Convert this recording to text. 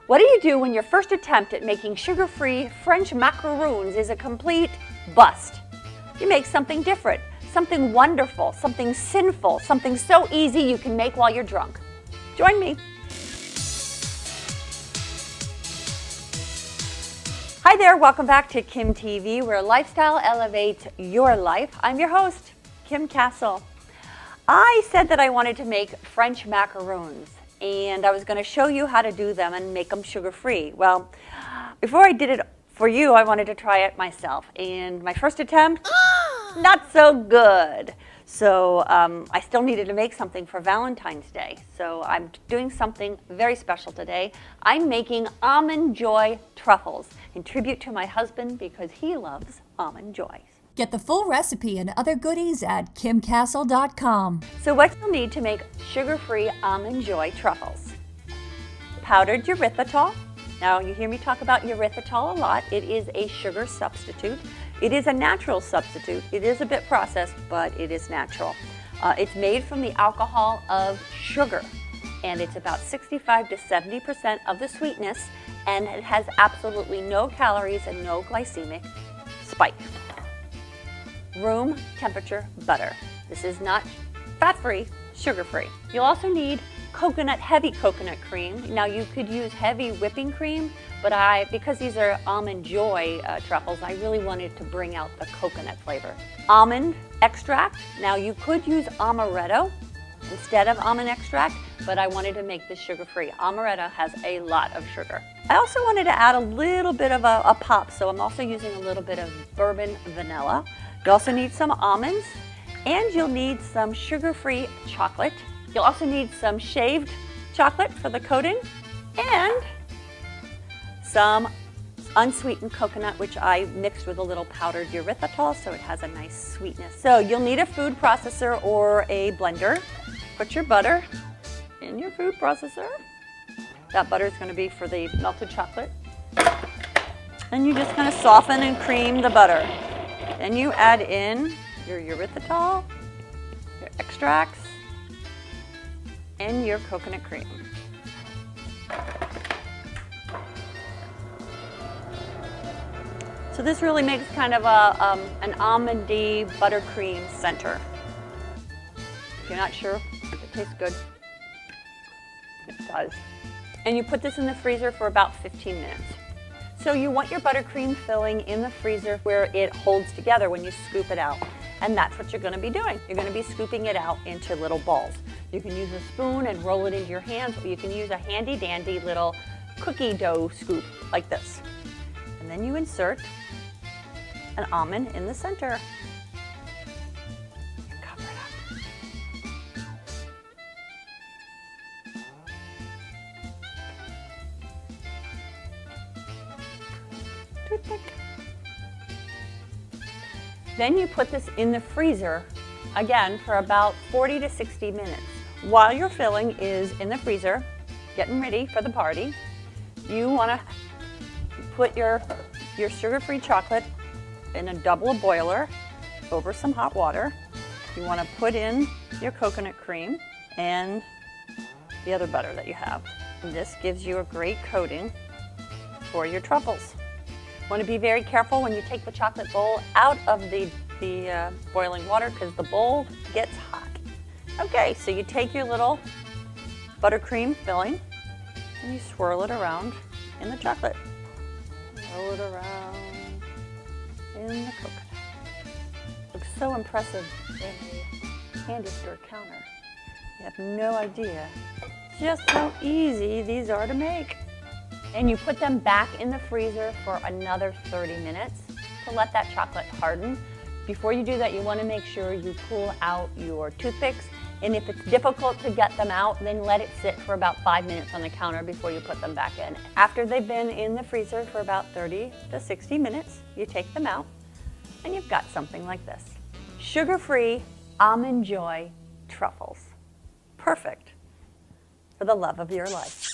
What do you do when your first attempt at making sugar-free French macaroons is a complete bust? You make something different, something wonderful, something sinful, something so easy you can make while you're drunk. Join me. Hi there, welcome back to Kim TV, where lifestyle elevates your life. I'm your host, Kim Castle. I said that I wanted to make French macaroons, and I was going to show you how to do them and make them sugar-free. Well, before I did it for you, I wanted to try it myself, and my first attempt, not so good. So I still needed to make something for Valentine's Day. So I'm doing something very special today. I'm making Almond Joy truffles in tribute to my husband because he loves almond joys. Get the full recipe and other goodies at kimcastle.com. So what you'll need to make sugar-free Almond Joy truffles. Powdered erythritol. Now you hear me talk about erythritol a lot. It is a sugar substitute. It is a natural substitute. It is a bit processed, but it is natural. It's made from the alcohol of sugar, and it's about 65 to 70% of the sweetness, and it has absolutely no calories and no glycemic spike. Room temperature butter. This is not fat-free, sugar-free. You'll also need heavy coconut cream. Now you could use heavy whipping cream, but because these are Almond Joy truffles, I really wanted to bring out the coconut flavor. Almond extract. Now you could use amaretto instead of almond extract, but I wanted to make this sugar-free. Amaretto has a lot of sugar. I also wanted to add a little bit of a pop, so I'm also using a little bit of bourbon vanilla. You also need some almonds, and you'll need some sugar-free chocolate. You'll also need some shaved chocolate for the coating, and some unsweetened coconut, which I mixed with a little powdered erythritol, so it has a nice sweetness. So you'll need a food processor or a blender. Put your butter in your food processor. That butter is going to be for the melted chocolate. And you just kind of soften and cream the butter. Then you add in your erythritol, your extracts, and your coconut cream. So this really makes kind of an almondy buttercream center. If you're not sure if it tastes good, it does. And you put this in the freezer for about 15 minutes. So you want your buttercream filling in the freezer where it holds together when you scoop it out. And that's what you're going to be doing. You're going to be scooping it out into little balls. You can use a spoon and roll it into your hands, or you can use a handy dandy little cookie dough scoop like this. And then you insert an almond in the center. You cover it up. Toothpick. Then you put this in the freezer, again, for about 40 to 60 minutes. While your filling is in the freezer, getting ready for the party, you want to put your sugar-free chocolate in a double boiler over some hot water. You want to put in your coconut cream and the other butter that you have. And this gives you a great coating for your truffles. Want to be very careful when you take the chocolate bowl out of the boiling water because the bowl gets hot. Okay, so you take your little buttercream filling and you swirl it around in the chocolate. Roll it around in the coconut. Looks so impressive in a candy store counter. You have no idea just how easy these are to make. And you put them back in the freezer for another 30 minutes to let that chocolate harden. Before you do that, you want to make sure you pull out your toothpicks. And if it's difficult to get them out, then let it sit for about 5 minutes on the counter before you put them back in. After they've been in the freezer for about 30 to 60 minutes, you take them out and you've got something like this. Sugar-free Almond Joy truffles. Perfect for the love of your life.